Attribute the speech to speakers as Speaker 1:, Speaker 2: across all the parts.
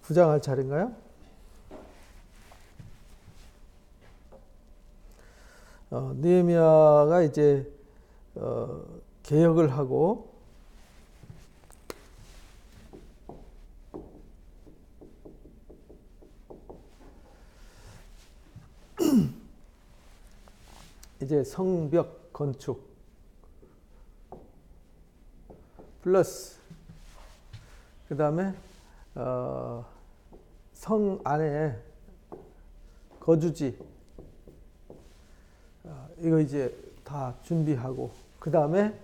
Speaker 1: 구장할 차례인가요? 느헤미야가 이제 개혁을 하고 이제 성벽 건축 플러스 그 다음에 성 안에 거주지 이거 이제 다 준비하고 그 다음에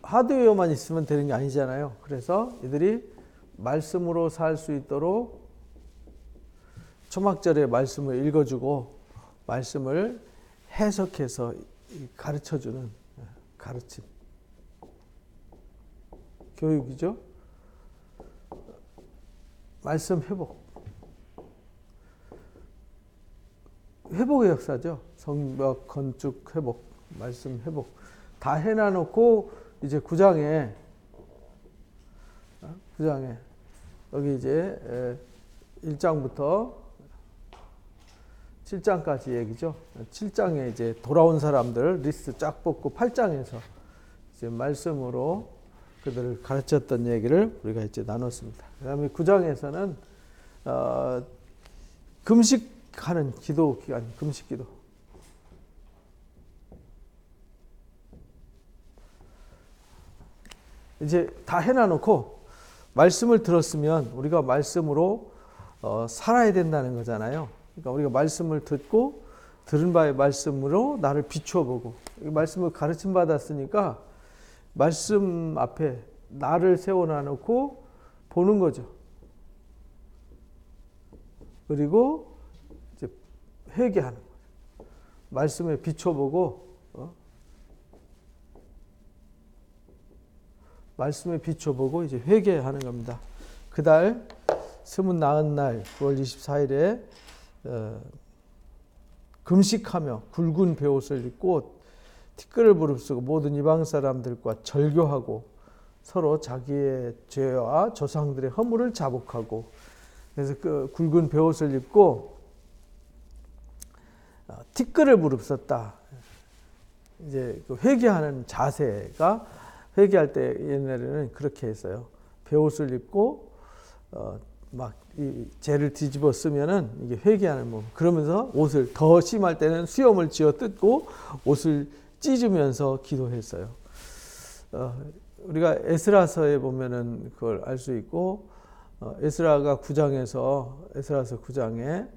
Speaker 1: 하드웨어만 있으면 되는 게 아니잖아요. 그래서 이들이 말씀으로 살 수 있도록 초막절에 말씀을 읽어주고 말씀을 해석해서 가르쳐주는 가르침 교육이죠. 말씀 회복의 역사죠. 성벽 건축 회복, 말씀 회복 다 해놔놓고 이제 9장에 여기 이제 1장부터 7장까지 얘기죠. 7장에 이제 돌아온 사람들 리스트 쫙 뽑고 8장에서 이제 말씀으로 그들을 가르쳤던 얘기를 우리가 이제 나눴습니다. 그다음에 9장에서는 금식하는 기도 기간, 금식 기도. 이제 다 해놔놓고 말씀을 들었으면 우리가 말씀으로 살아야 된다는 거잖아요. 그러니까 우리가 말씀을 듣고 들은 바의 말씀으로 나를 비추어 보고 말씀을 가르침 받았으니까 말씀 앞에 나를 세워놔놓고 보는 거죠. 그리고 이제 회개하는 거죠. 말씀에 비춰보고 말씀에 비춰보고 이제 회개하는 겁니다. 그달 스문 나은 날 9월 24일에 금식하며 굵은 베옷을 입고 티끌을 무릅쓰고 모든 이방 사람들과 절교하고 서로 자기의 죄와 조상들의 허물을 자복하고 그래서 그 굵은 베옷을 입고 티끌을 무릅썼다. 이제 그 회개하는 자세가 회개할 때 옛날에는 그렇게 했어요. 베옷을 입고 막 이 죄를 뒤집어 쓰면은 이게 회개하는 몸. 그러면서 옷을 더 심할 때는 수염을 쥐어 뜯고 옷을 찢으면서 기도했어요. 우리가 에스라서에 보면은 그걸 알 수 있고 에스라가 9장에서 에스라서 9장에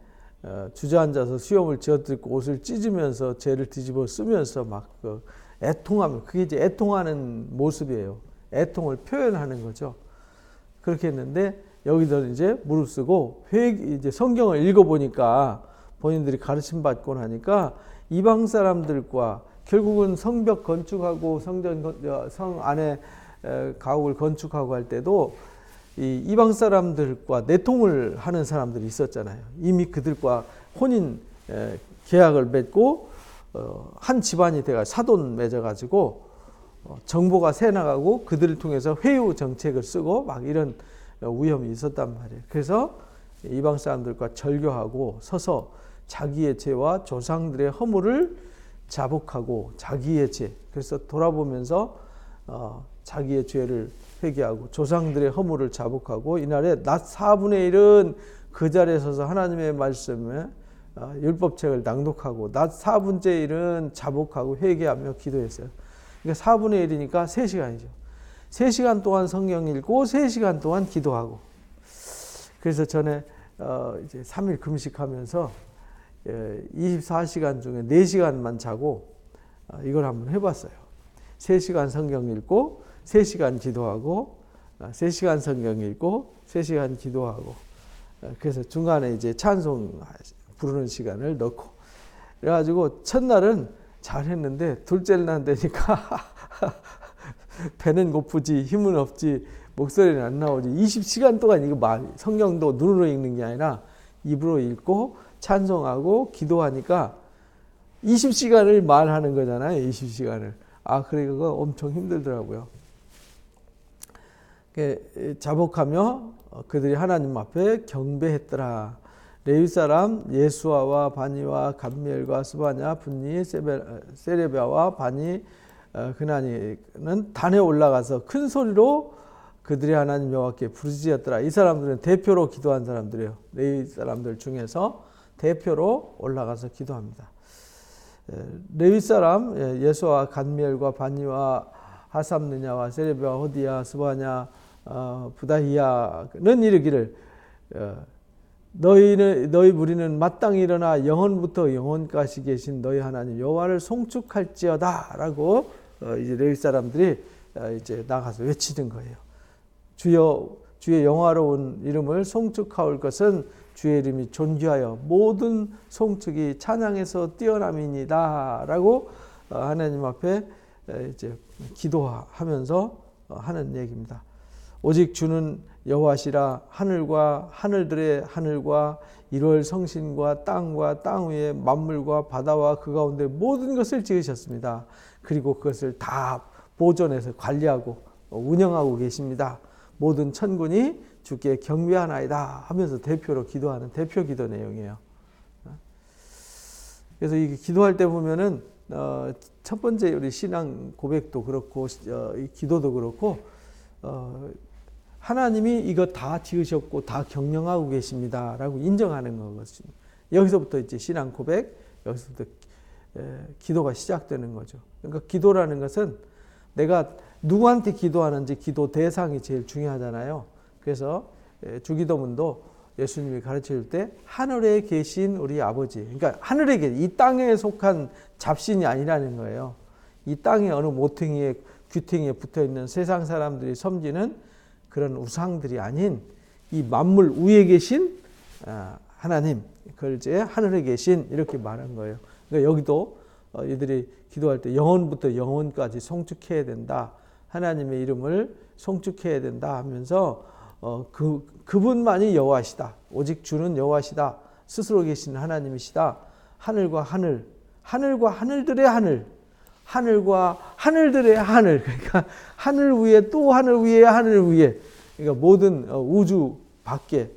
Speaker 1: 주저앉아서 수염을 쥐어 뜯고 옷을 찢으면서 죄를 뒤집어 쓰면서 막 그 애통하면 그게 이제 애통하는 모습이에요. 애통을 표현하는 거죠. 그렇게 했는데 여기들 이제 무릅쓰고 이제 성경을 읽어보니까 본인들이 가르침 받고 나니까 이방 사람들과 결국은 성벽 건축하고 성 안에 가옥을 건축하고 할 때도 이 이방 사람들과 내통을 하는 사람들이 있었잖아요. 이미 그들과 혼인 계약을 맺고 한 집안이 돼가 사돈 맺어가지고 정보가 새나가고 그들을 통해서 회유 정책을 쓰고 막 이런 위험이 있었단 말이에요. 그래서 이방 사람들과 절교하고 서서 자기의 죄와 조상들의 허물을 자복하고 자기의 죄. 그래서 돌아보면서 자기의 죄를 회개하고 조상들의 허물을 자복하고 이날에 낮 4분의 1은 그 자리에 서서 하나님의 말씀에 율법책을 낭독하고 낮 4분의 1은 자복하고 회개하며 기도했어요. 그러니까 4분의 1이니까 3시간이죠. 3시간 동안 성경 읽고 3시간 동안 기도하고. 그래서 전에 이제 3일 금식하면서 24시간 중에 4시간만 자고 이걸 한번 해봤어요. 3시간 성경 읽고 3시간 기도하고 3시간 성경 읽고 3시간 기도하고 그래서 중간에 이제 찬송 부르는 시간을 넣고 그래가지고 첫날은 잘했는데 둘째 날 되니까 배는 고프지 힘은 없지 목소리는 안 나오지 20시간 동안 이거 성경도 눈으로 읽는 게 아니라 입으로 읽고 찬송하고 기도하니까 20시간을 말하는 거잖아요. 20시간을. 그러니까 그거 엄청 힘들더라고요. 자복하며 그들이 하나님 앞에 경배했더라. 레위 사람 예수아와 바니와 감미엘과 스바냐 분니 세레비아와 바니 그나니는 단에 올라가서 큰 소리로 그들이 하나님 여호와께 부르짖었더라. 이 사람들은 대표로 기도한 사람들이에요. 레위 사람들 중에서 대표로 올라가서 기도합니다. 레위 사람 예수와 감미엘과 바니와 하삼느냐와 세레비와 호디야 스바냐 부다히야는 이르기를 너희 무리는 마땅히 일어나 영원부터 영원까지 계신 너희 하나님 여호와를 송축할지어다라고 이제 레위 사람들이 이제 나가서 외치는 거예요. 주의 영화로운 이름을 송축하올 것은 주의 이름이 존귀하여 모든 송축이 찬양에서 뛰어남이니다라고 하나님 앞에 이제 기도하면서 하는 얘기입니다. 오직 주는 여호와시라. 하늘과 하늘들의 하늘과 일월 성신과 땅 위에 만물과 바다와 그 가운데 모든 것을 지으셨습니다. 그리고 그것을 다 보존해서 관리하고 운영하고 계십니다. 모든 천군이 주께 경배하나이다 하면서 대표로 기도하는 대표 기도 내용이에요. 그래서 이 기도할 때 보면은 첫 번째 우리 신앙 고백도 그렇고 이 기도도 그렇고 하나님이 이거 다 지으셨고 다 경영하고 계십니다라고 인정하는 거거든요. 여기서부터 이제 신앙 고백, 여기서부터 기도가 시작되는 거죠. 그러니까 기도라는 것은 내가 누구한테 기도하는지 기도 대상이 제일 중요하잖아요. 그래서 주기도문도 예수님이 가르쳐 줄 때 하늘에 계신 우리 아버지, 그러니까 하늘에 계신 이 땅에 속한 잡신이 아니라는 거예요. 이 땅에 어느 모퉁이에 귀퉁이에 붙어 있는 세상 사람들이 섬기는 그런 우상들이 아닌 이 만물 위에 계신 하나님, 그걸 이제 하늘에 계신 이렇게 말한 거예요. 그러니까 여기도 이들이 기도할 때 영원부터 영원까지 송축해야 된다. 하나님의 이름을 송축해야 된다 하면서 그분만이 여호와시다. 오직 주는 여호와시다. 스스로 계신 하나님이시다. 하늘과 하늘, 하늘과 하늘들의 하늘, 하늘과 하늘들의 하늘, 그러니까 하늘 위에 또 하늘 위에 하늘 위에, 그러니까 모든 우주 밖에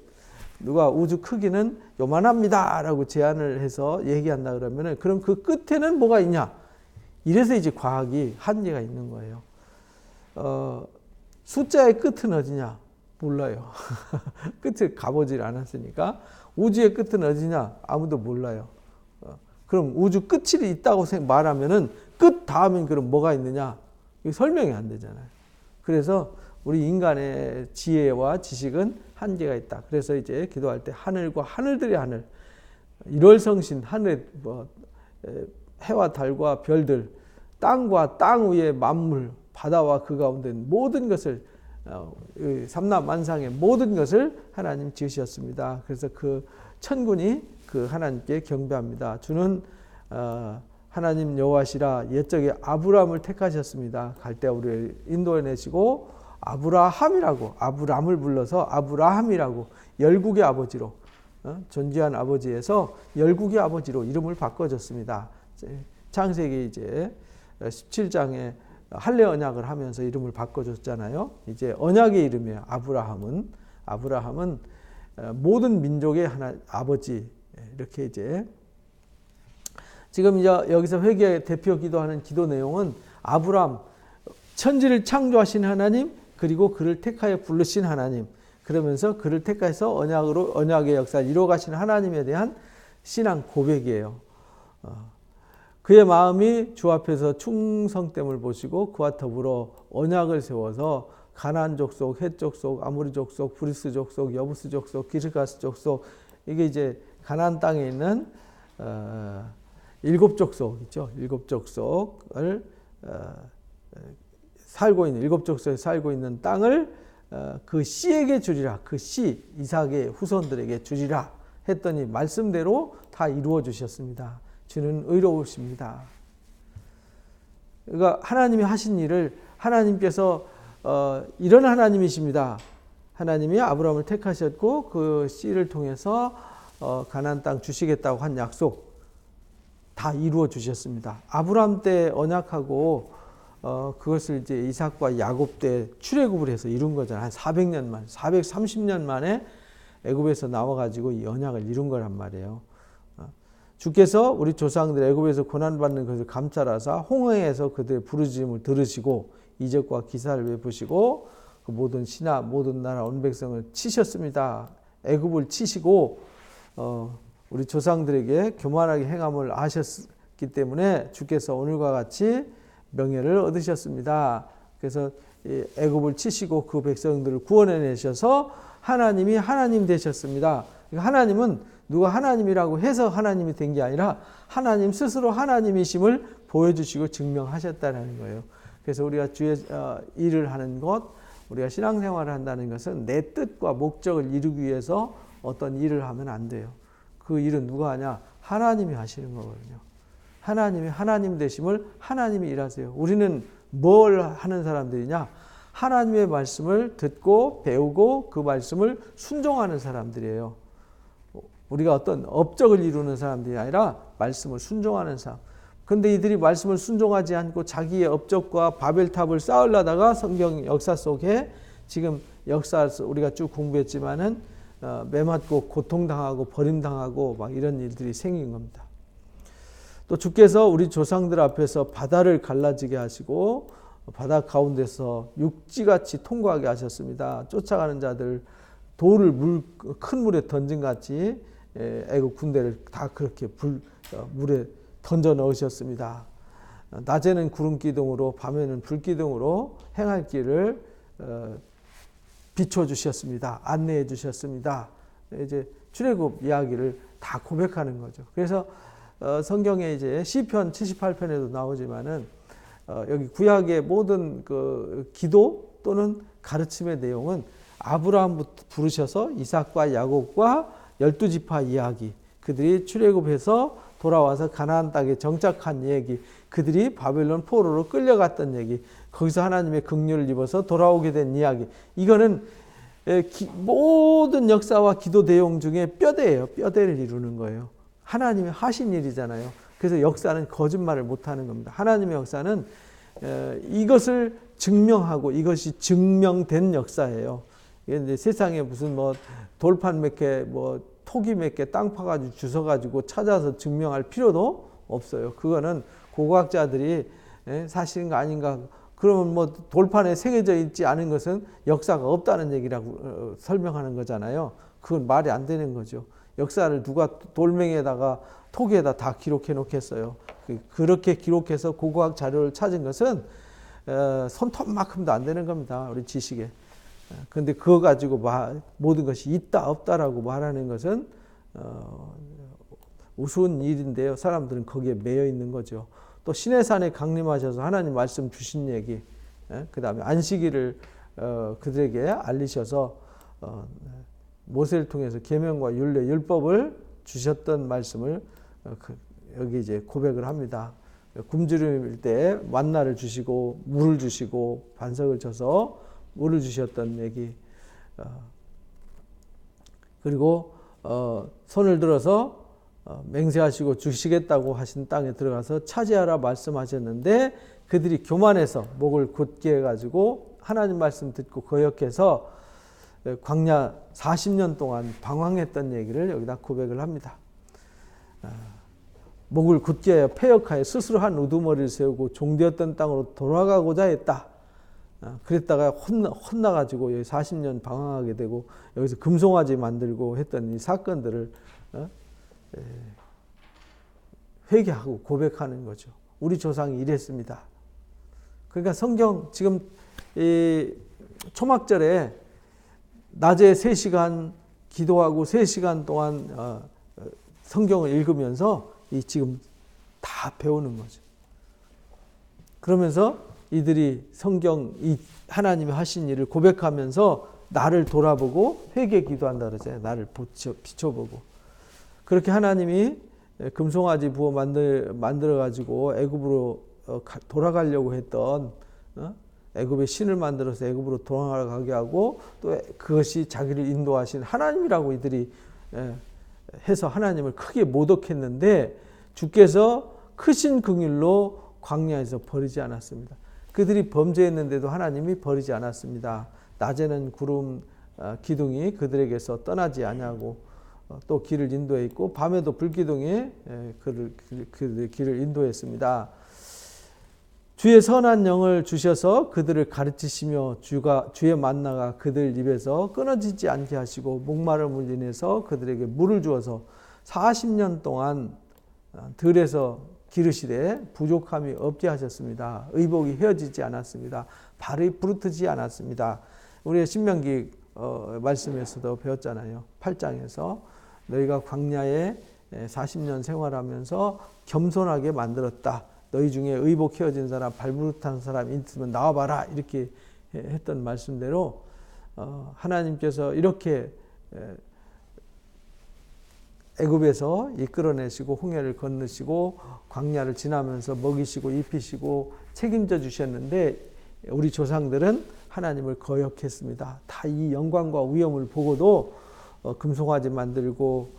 Speaker 1: 누가 우주 크기는 요만합니다라고 제안을 해서 얘기한다 그러면은 그럼 그 끝에는 뭐가 있냐? 이래서 이제 과학이 한계가 있는 거예요. 숫자의 끝은 어디냐? 몰라요. 끝을 가보질 않았으니까. 우주의 끝은 어디냐? 아무도 몰라요. 그럼 우주 끝이 있다고 말하면은 끝 다음엔 그럼 뭐가 있느냐? 이게 설명이 안 되잖아요. 그래서 우리 인간의 지혜와 지식은 한계가 있다. 그래서 이제 기도할 때 하늘과 하늘들의 하늘, 일월성신 하늘에 해와 달과 별들, 땅과 땅 위의 만물, 바다와 그 가운데 모든 것을 삼라만상의 모든 것을 하나님 지으셨습니다. 그래서 그 천군이 그 하나님께 경배합니다. 주는 하나님 여호와시라. 옛적에 아브람을 택하셨습니다. 갈대아우를 인도해 내시고 아브라함이라고 아브람을 불러서 아브라함이라고 열국의 아버지로 존귀한 아버지에서 열국의 아버지로 이름을 바꿔줬습니다. 창세기 이제 17장에 할례 언약을 하면서 이름을 바꿔줬잖아요. 이제 언약의 이름이에요. 아브라함은 모든 민족의 하나 아버지. 이렇게 이제 지금 이제 여기서 회개 대표 기도하는 기도 내용은 아브라함 천지를 창조하신 하나님, 그리고 그를 택하여 부르신 하나님, 그러면서 그를 택해서 언약의 역사를 이루어가신 하나님에 대한 신앙 고백이에요. 그의 마음이 주 앞에서 충성됨을 보시고 그와 더불어 언약을 세워서 가나안 족속, 헷 족속, 아모리 족속, 브리스 족속, 여부스 족속, 기르가스 족속, 이게 이제 가나안 땅에 있는 7족속 있죠. 7족속을 살고 있는 7족속에 살고 있는 땅을 그 씨에게 주리라. 그 씨 이삭의 후손들에게 주리라 했더니 말씀대로 다 이루어 주셨습니다. 주는 의로우십니다. 그러니까 하나님이 하신 일을 하나님께서 이런 하나님이십니다. 하나님이 아브라함을 택하셨고 그 씨를 통해서 가나안 땅 주시겠다고 한 약속 다 이루어 주셨습니다. 아브라함 때 언약하고 그것을 이제 이삭과 야곱 때 출애굽을 해서 이룬 거잖아요. 한 400년 만, 430년 만에 애굽에서 나와가지고 이 언약을 이룬 거란 말이에요. 주께서 우리 조상들 애굽에서 고난받는 것을 감찰하사 홍해에서 그들의 부르짖음을 들으시고 이적과 기사를 베푸시고 그 모든 신하 모든 나라 온 백성을 치셨습니다. 애굽을 치시고 우리 조상들에게 교만하게 행함을 아셨기 때문에 주께서 오늘과 같이 명예를 얻으셨습니다. 그래서 애굽을 치시고 그 백성들을 구원해내셔서 하나님이 하나님 되셨습니다. 하나님은 누가 하나님이라고 해서 하나님이 된 게 아니라 하나님 스스로 하나님이심을 보여주시고 증명하셨다는 거예요. 그래서 우리가 주의 일을 하는 것, 우리가 신앙생활을 한다는 것은 내 뜻과 목적을 이루기 위해서 어떤 일을 하면 안 돼요. 그 일은 누가 하냐? 하나님이 하시는 거거든요. 하나님이 하나님 되심을 하나님이 일하세요. 우리는 뭘 하는 사람들이냐? 하나님의 말씀을 듣고 배우고 그 말씀을 순종하는 사람들이에요. 우리가 어떤 업적을 이루는 사람들이 아니라 말씀을 순종하는 사람. 근데 이들이 말씀을 순종하지 않고 자기의 업적과 바벨탑을 쌓으려다가 성경 역사 속에 지금 역사 우리가 쭉 공부했지만은 매맞고 고통당하고 버림당하고 막 이런 일들이 생긴 겁니다. 또 주께서 우리 조상들 앞에서 바다를 갈라지게 하시고 바다 가운데서 육지같이 통과하게 하셨습니다. 쫓아가는 자들 돌을 큰 물에 던진 같이 애국 군대를 다 그렇게 물에 던져 넣으셨습니다. 낮에는 구름 기둥으로 밤에는 불 기둥으로 행할 길을 비춰 주셨습니다. 안내해 주셨습니다. 이제 출애굽 이야기를 다 고백하는 거죠. 그래서 성경에 이제 시편 78편에도 나오지만은 여기 구약의 모든 그 기도 또는 가르침의 내용은 아브라함부터 부르셔서 이삭과 야곱과 12지파 이야기, 그들이 출애굽해서 돌아와서 가나안 땅에 정착한 얘기, 그들이 바벨론 포로로 끌려갔던 얘기, 거기서 하나님의 긍휼을 입어서 돌아오게 된 이야기, 이거는 모든 역사와 기도 내용 중에 뼈대예요. 뼈대를 이루는 거예요. 하나님이 하신 일이잖아요. 그래서 역사는 거짓말을 못하는 겁니다. 하나님의 역사는 이것을 증명하고 이것이 증명된 역사예요. 이제 세상에 무슨 뭐 돌판 몇 개, 뭐 토기 몇 개 땅 파가지고 주워가지고 찾아서 증명할 필요도 없어요. 그거는 고고학자들이 사실인가 아닌가, 그러면 뭐 돌판에 새겨져 있지 않은 것은 역사가 없다는 얘기라고 설명하는 거잖아요. 그건 말이 안 되는 거죠. 역사를 누가 돌멩이에다가 토기에다 다 기록해 놓겠어요. 그렇게 기록해서 고고학 자료를 찾은 것은 손톱만큼도 안 되는 겁니다. 우리 지식에. 근데 그거 가지고 모든 것이 있다 없다라고 말하는 것은 우스운 일인데요. 사람들은 거기에 매여 있는 거죠. 또 시내산에 강림하셔서 하나님 말씀 주신 얘기, 그 다음에 안식일을 그들에게 알리셔서 모세를 통해서 계명과 율례 율법을 주셨던 말씀을 여기 이제 고백을 합니다. 굶주릴 때 만나를 주시고 물을 주시고 반석을 쳐서 물을 주셨던 얘기, 그리고 손을 들어서 맹세하시고 주시겠다고 하신 땅에 들어가서 차지하라 말씀하셨는데 그들이 교만해서 목을 곧게 해가지고 하나님 말씀 듣고 거역해서 광야 40년 동안 방황했던 얘기를 여기다 고백을 합니다. 목을 굳게 폐역하여 스스로 한 우두머리를 세우고 종되었던 땅으로 돌아가고자 했다. 그랬다가 혼나가지고 여기 40년 방황하게 되고 여기서 금송아지 만들고 했던 이 사건들을 회개하고 고백하는 거죠. 우리 조상이 이랬습니다. 그러니까 성경 지금 이 초막절에 낮에 3시간 기도하고 3시간 동안 성경을 읽으면서 이 지금 다 배우는 거죠. 그러면서 이들이 성경 이 하나님이 하신 일을 고백하면서 나를 돌아보고 회개 기도한다 그러잖아요. 나를 비춰보고. 그렇게 하나님이 금송아지 부어 만들어 가지고 애굽으로 돌아가려고 했던 애굽의 신을 만들어서 애굽으로 돌아가게 하고 또 그것이 자기를 인도하신 하나님이라고 이들이 해서 하나님을 크게 모독했는데 주께서 크신 긍휼로 광야에서 버리지 않았습니다. 그들이 범죄했는데도 하나님이 버리지 않았습니다. 낮에는 구름 기둥이 그들에게서 떠나지 아니하고 또 길을 인도했고 밤에도 불기둥이 그들의 길을 인도했습니다. 주의 선한 영을 주셔서 그들을 가르치시며 주의 만나가 그들 입에서 끊어지지 않게 하시고 목마름을 인해서 그들에게 물을 주어서 40년 동안 들에서 기르시되 부족함이 없게 하셨습니다. 의복이 헤어지지 않았습니다. 발이 부르트지 않았습니다. 우리의 신명기 말씀에서도 배웠잖아요. 8장에서 너희가 광야에 40년 생활하면서 겸손하게 만들었다. 너희 중에 의복 헤어진 사람, 발부릇한 사람 있으면 나와봐라. 이렇게 했던 말씀대로 하나님께서 이렇게 애굽에서 이끌어내시고 홍해를 건너시고 광야를 지나면서 먹이시고 입히시고 책임져 주셨는데 우리 조상들은 하나님을 거역했습니다. 다 이 영광과 위엄을 보고도 금송아지 만들고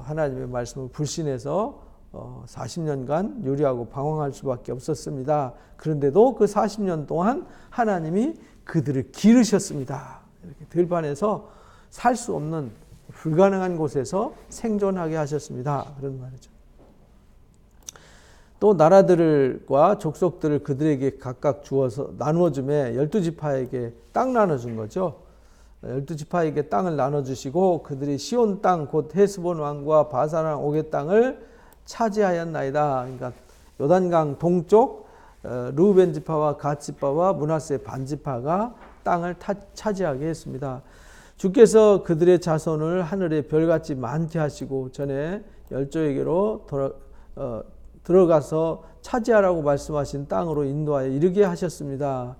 Speaker 1: 하나님의 말씀을 불신해서 40년간 요리하고 방황할 수밖에 없었습니다. 그런데도 그 40년 동안 하나님이 그들을 기르셨습니다. 이렇게 들판에서 살 수 없는 불가능한 곳에서 생존하게 하셨습니다. 그런 말이죠. 또 나라들과 족속들을 그들에게 각각 주어서 나누어 주매 12지파에게 땅 나눠준 거죠. 12지파에게 땅을 나눠주시고 그들이 시온 땅 곧 헤스본 왕과 바산 왕 옥의 땅을 차지하였나이다. 그러니까 요단강 동쪽 르우벤 지파와 갓 지파와 므낫세 반 지파가 땅을 차지하게 했습니다. 주께서 그들의 자손을 하늘의 별같이 많게 하시고 전에 열조에게로 들어가서 차지하라고 말씀하신 땅으로 인도하여 이르게 하셨습니다.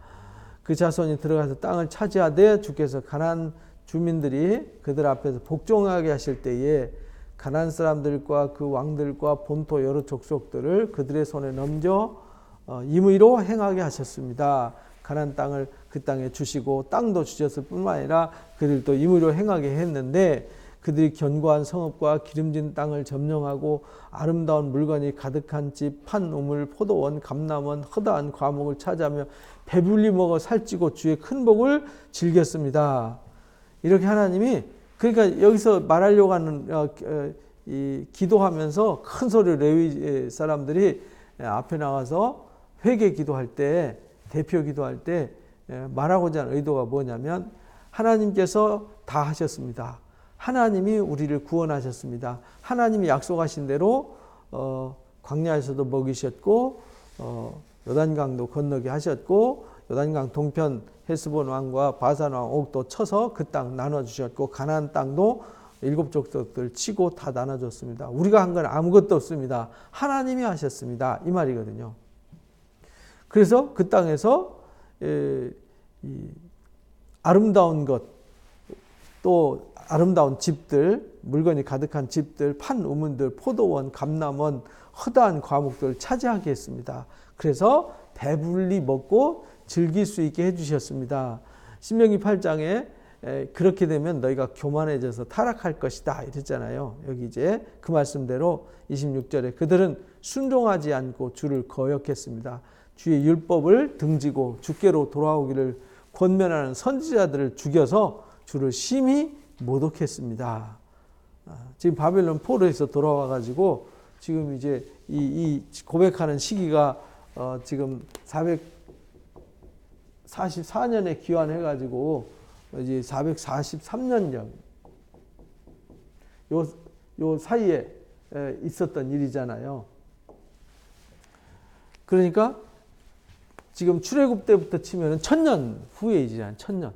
Speaker 1: 그 자손이 들어가서 땅을 차지하되 주께서 가나안 주민들이 그들 앞에서 복종하게 하실 때에 가나안 사람들과 그 왕들과 본토 여러 족속들을 그들의 손에 넘겨 임의로 행하게 하셨습니다. 가나안 땅을 그 땅에 주시고 땅도 주셨을 뿐만 아니라 그들도 임의로 행하게 했는데 그들이 견고한 성읍과 기름진 땅을 점령하고 아름다운 물건이 가득한 집, 판 우물, 포도원, 감람원, 허다한 과목을 차지하며 배불리 먹어 살찌고 주의 큰 복을 즐겼습니다. 이렇게 하나님이 그러니까 여기서 말하려고 하는 기도하면서 큰 소리로 레위 사람들이 앞에 나가서 회개 기도할 때 대표 기도할 때 말하고자 하는 의도가 뭐냐면 하나님께서 다 하셨습니다. 하나님이 우리를 구원하셨습니다. 하나님이 약속하신 대로 광야에서도 먹이셨고 요단강도 건너게 하셨고 요단강 동편 헤스본 왕과 바산 왕 옥도 쳐서 그 땅 나눠주셨고 가나안 땅도 7족속들 치고 다 나눠줬습니다. 우리가 한 건 아무것도 없습니다. 하나님이 하셨습니다. 이 말이거든요. 그래서 그 땅에서 아름다운 것, 또 아름다운 집들, 물건이 가득한 집들, 판 우문들, 포도원, 감람원, 허다한 과목들을 차지하게 했습니다. 그래서 배불리 먹고 즐길 수 있게 해주셨습니다. 신명기 8장에 그렇게 되면 너희가 교만해져서 타락할 것이다 이랬잖아요. 여기 이제 그 말씀대로 26절에 그들은 순종하지 않고 주를 거역했습니다. 주의 율법을 등지고 주께로 돌아오기를 권면하는 선지자들을 죽여서 주를 심히 모독했습니다. 지금 바벨론 포로에서 돌아와 가지고 지금 이제 이 고백하는 시기가 지금 444년에 귀환해 가지고 이제 443년경 요 사이에 있었던 일이잖아요. 그러니까 지금 출애굽 때부터 치면은 1000년 후에이잖아요. 1000년.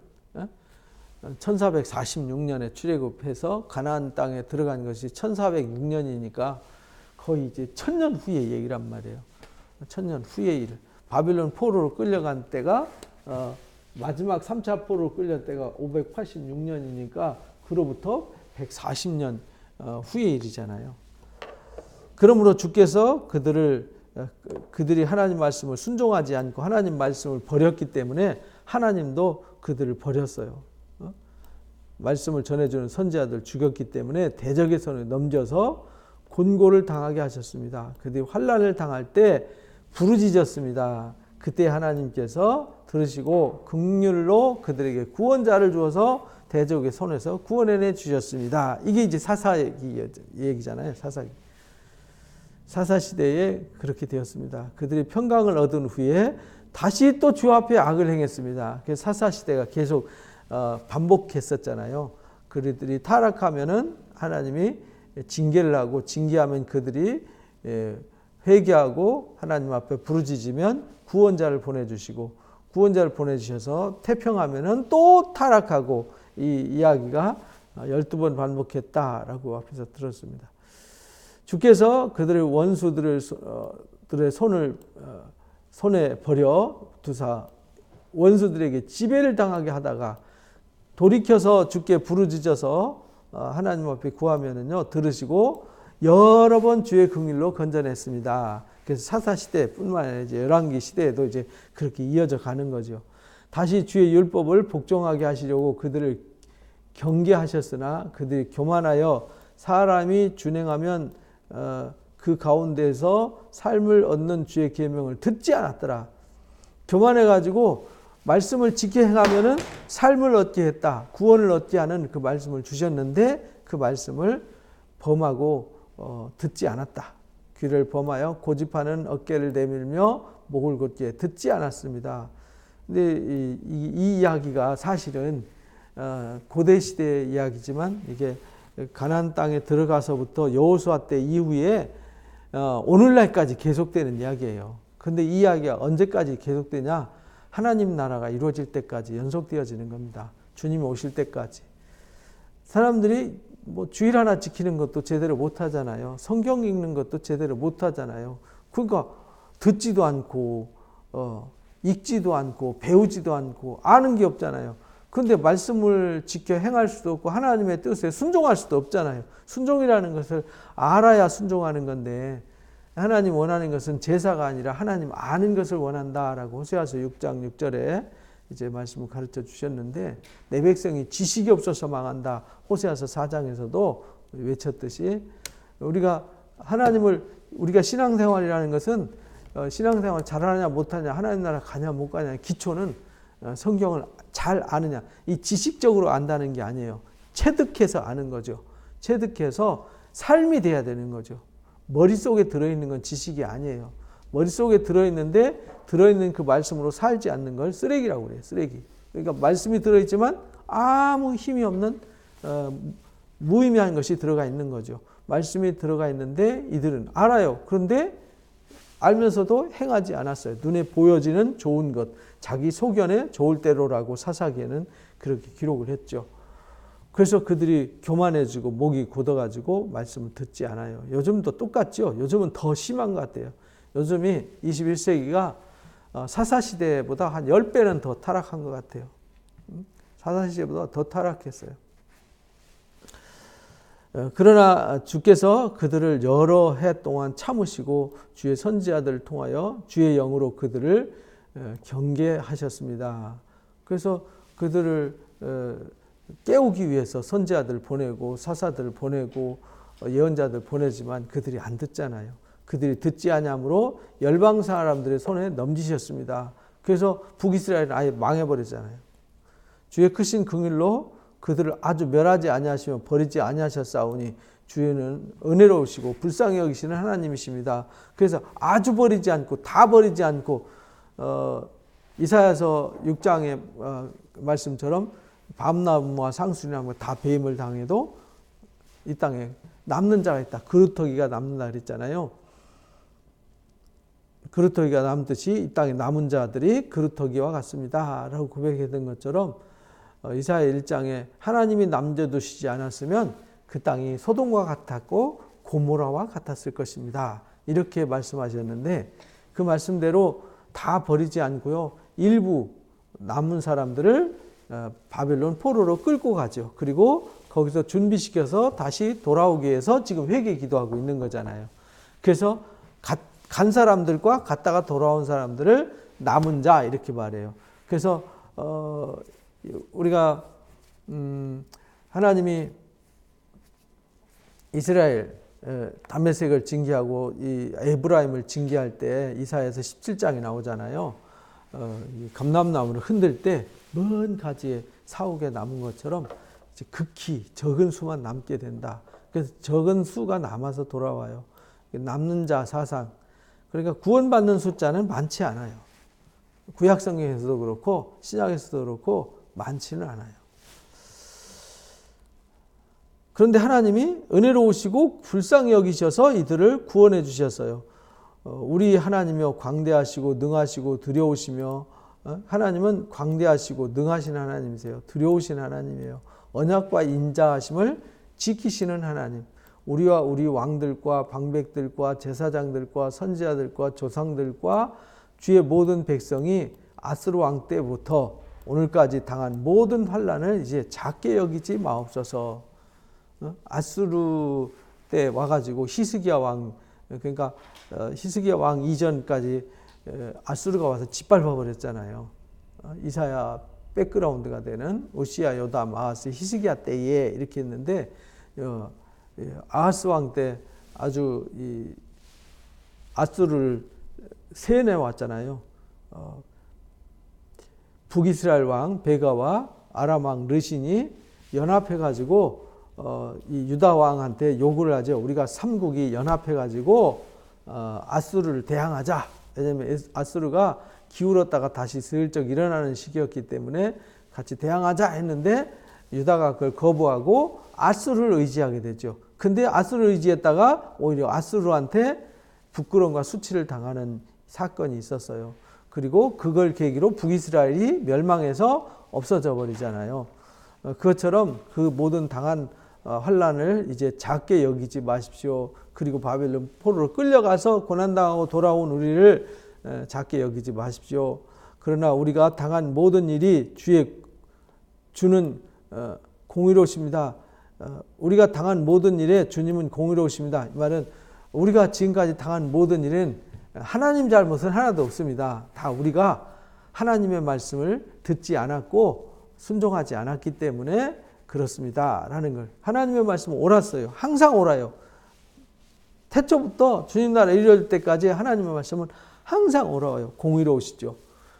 Speaker 1: 1446년에 출애굽해서 가나안 땅에 들어간 것이 1406년이니까 거의 이제 1000년 후의 얘기란 말이에요. 1000년 후의 일. 바빌론 포로로 끌려간 때가 마지막 3차 포로로 끌려간 때가 586년이니까 그로부터 140년 후의 일이잖아요. 그러므로 주께서 그들이 하나님 말씀을 순종하지 않고 하나님 말씀을 버렸기 때문에 하나님도 그들을 버렸어요. 말씀을 전해주는 선지자들 죽였기 때문에 대적의 손에 넘겨서 곤고를 당하게 하셨습니다. 그들이 환난을 당할 때 부르짖었습니다. 그때 하나님께서 들으시고 긍휼로 그들에게 구원자를 주어서 대적의 손에서 구원해내 주셨습니다. 이게 이제 사사 얘기잖아요. 사사 시대에 그렇게 되었습니다. 그들이 평강을 얻은 후에 다시 또 주 앞에 악을 행했습니다. 그래서 사사 시대가 계속 반복했었잖아요. 그들이 타락하면은 하나님이 징계를 하고, 징계하면 그들이 회개하고 하나님 앞에 부르짖으면 구원자를 보내주시고, 구원자를 보내주셔서 태평하면은 또 타락하고, 이 이야기가 12번 반복했다라고 앞에서 들었습니다. 주께서 그들의 원수들의 손에 버려 두사 원수들에게 지배를 당하게 하다가 돌이켜서 주께 부르짖어서 하나님 앞에 구하면은요, 들으시고 여러 번 주의 긍휼로 건져냈습니다. 그래서 사사 시대뿐만 아니라 이제 열왕기 시대에도 이제 그렇게 이어져 가는 거죠. 다시 주의 율법을 복종하게 하시려고 그들을 경계하셨으나 그들이 교만하여 사람이 준행하면 그 가운데서 삶을 얻는 주의 계명을 듣지 않았더라. 교만해가지고 말씀을 지켜 행하면은 삶을 얻게 했다, 구원을 얻게 하는 그 말씀을 주셨는데 그 말씀을 범하고 듣지 않았다. 귀를 범하여 고집하는 어깨를 내밀며 목을 곧게 듣지 않았습니다. 근데 이 이야기가 사실은 고대 시대의 이야기지만 이게 가나안 땅에 들어가서부터 여호수아 때 이후에 오늘날까지 계속되는 이야기예요. 근데 이 이야기가 언제까지 계속되냐? 하나님 나라가 이루어질 때까지 연속되어지는 겁니다. 주님이 오실 때까지. 사람들이 뭐 주일 하나 지키는 것도 제대로 못 하잖아요. 성경 읽는 것도 제대로 못 하잖아요. 그러니까 듣지도 않고 읽지도 않고 배우지도 않고 아는 게 없잖아요. 그런데 말씀을 지켜 행할 수도 없고 하나님의 뜻에 순종할 수도 없잖아요. 순종이라는 것을 알아야 순종하는 건데, 하나님 원하는 것은 제사가 아니라 하나님 아는 것을 원한다라고 호세아서 6장 6절에 이제 말씀을 가르쳐 주셨는데, 내 백성이 지식이 없어서 망한다. 호세아서 4장에서도 외쳤듯이 우리가 신앙생활이라는 것은 신앙생활 잘하냐 못하냐, 하나님 나라 가냐 못 가냐, 기초는 성경을 잘 아느냐, 이 지식적으로 안다는 게 아니에요. 체득해서 아는 거죠. 체득해서 삶이 돼야 되는 거죠. 머릿속에 들어있는 건 지식이 아니에요. 머릿속에 들어있는데 들어있는 그 말씀으로 살지 않는 걸 쓰레기라고 그래요. 쓰레기. 그러니까 말씀이 들어있지만 아무 힘이 없는 무의미한 것이 들어가 있는 거죠. 말씀이 들어가 있는데 이들은 알아요. 그런데 알면서도 행하지 않았어요. 눈에 보여지는 좋은 것, 자기 소견에 좋을 대로라고 사사기에는 그렇게 기록을 했죠. 그래서 그들이 교만해지고 목이 곧아가지고 말씀을 듣지 않아요. 요즘도 똑같죠. 요즘은 더 심한 것 같아요. 요즘이 21세기가 사사시대보다 한 10배는 더 타락한 것 같아요. 사사시대보다 더 타락했어요. 그러나 주께서 그들을 여러 해 동안 참으시고 주의 선지자들을 통하여 주의 영으로 그들을 경계하셨습니다. 그래서 그들을 깨우기 위해서 선지자들 보내고 사사들 보내고 예언자들 보내지만 그들이 안 듣잖아요. 그들이 듣지 아니함으로 열방 사람들의 손에 넘기셨습니다. 그래서 북이스라엘은 아예 망해버리잖아요. 주의 크신 긍휼로 그들을 아주 멸하지 아니하시며 버리지 아니하셨사오니 주는 은혜로우시고 불쌍히 여기시는 하나님이십니다. 그래서 아주 버리지 않고 다 버리지 않고 이사야서 6장의 말씀처럼 밤나무와 상수리나무가 다 배임을 당해도 이 땅에 남는 자가 있다. 그루터기가 남는다 그랬잖아요. 그루터기가 남듯이 이 땅에 남은 자들이 그루터기와 같습니다 라고 고백했던 것처럼 이사야 1장에 하나님이 남겨두시지 않았으면 그 땅이 소돔과 같았고 고모라와 같았을 것입니다. 이렇게 말씀하셨는데 그 말씀대로 다 버리지 않고요. 일부 남은 사람들을 바벨론 포로로 끌고 가죠. 그리고 거기서 준비시켜서 다시 돌아오기 위해서 지금 회개 기도하고 있는 거잖아요. 그래서 간 사람들과 갔다가 돌아온 사람들을 남은 자 이렇게 말해요. 그래서 우리가 하나님이 이스라엘 다메섹을 징계하고 이 에브라임을 징계할 때 이사야서 17장이 나오잖아요. 이 감람나무를 흔들 때 먼 가지에 사오게 남은 것처럼 이제 극히 적은 수만 남게 된다. 그래서 적은 수가 남아서 돌아와요. 남는 자 사상. 그러니까 구원받는 숫자는 많지 않아요. 구약 성경에서도 그렇고 신약에서도 그렇고 많지는 않아요. 그런데 하나님이 은혜로우시고 불쌍히 여기셔서 이들을 구원해 주셨어요. 우리 하나님이여 광대하시고 능하시고 두려우시며, 하나님은 광대하시고 능하신 하나님이세요. 두려우신 하나님이에요. 언약과 인자하심을 지키시는 하나님. 우리와 우리 왕들과 방백들과 제사장들과 선지자들과 조상들과 주의 모든 백성이 아스루 왕 때부터 오늘까지 당한 모든 환난을 이제 작게 여기지 마옵소서. 아스루 때 와가지고 히스기야 왕, 그러니까 히스기야 왕 이전까지 아스루가 와서 짓밟아 버렸잖아요. 이사야 백그라운드가 되는 오시야, 요담, 아하스, 히스기야 때에 이렇게 했는데, 아하스 왕 때 아주 이 아스루를 세뇌 왔잖아요. 북이스라엘 왕 베가와 아람 왕 르신이 연합해 가지고 이 유다 왕한테 요구를 하죠. 우리가 삼국이 연합해 가지고 아수르를 대항하자. 왜냐하면 아수르가 기울었다가 다시 슬쩍 일어나는 시기였기 때문에 같이 대항하자 했는데 유다가 그걸 거부하고 아수르를 의지하게 되죠. 근데 아수르를 의지했다가 오히려 아수르한테 부끄러움과 수치를 당하는 사건이 있었어요. 그리고 그걸 계기로 북이스라엘이 멸망해서 없어져 버리잖아요. 그것처럼 그 모든 당한 환란을 이제 작게 여기지 마십시오. 그리고 바벨론 포로로 끌려가서 고난당하고 돌아온 우리를 작게 여기지 마십시오. 그러나 우리가 당한 모든 일이 주는 공의로우십니다. 우리가 당한 모든 일에 주님은 공의로우십니다. 이 말은 우리가 지금까지 당한 모든 일은 하나님 잘못은 하나도 없습니다. 다 우리가 하나님의 말씀을 듣지 않았고 순종하지 않았기 때문에 그렇습니다. 라는 걸. 하나님의 말씀은 옳았어요. 항상 옳아요. 태초부터 주님 나라 이를 때까지 하나님의 말씀은 항상 옳아요. 공의로우시죠.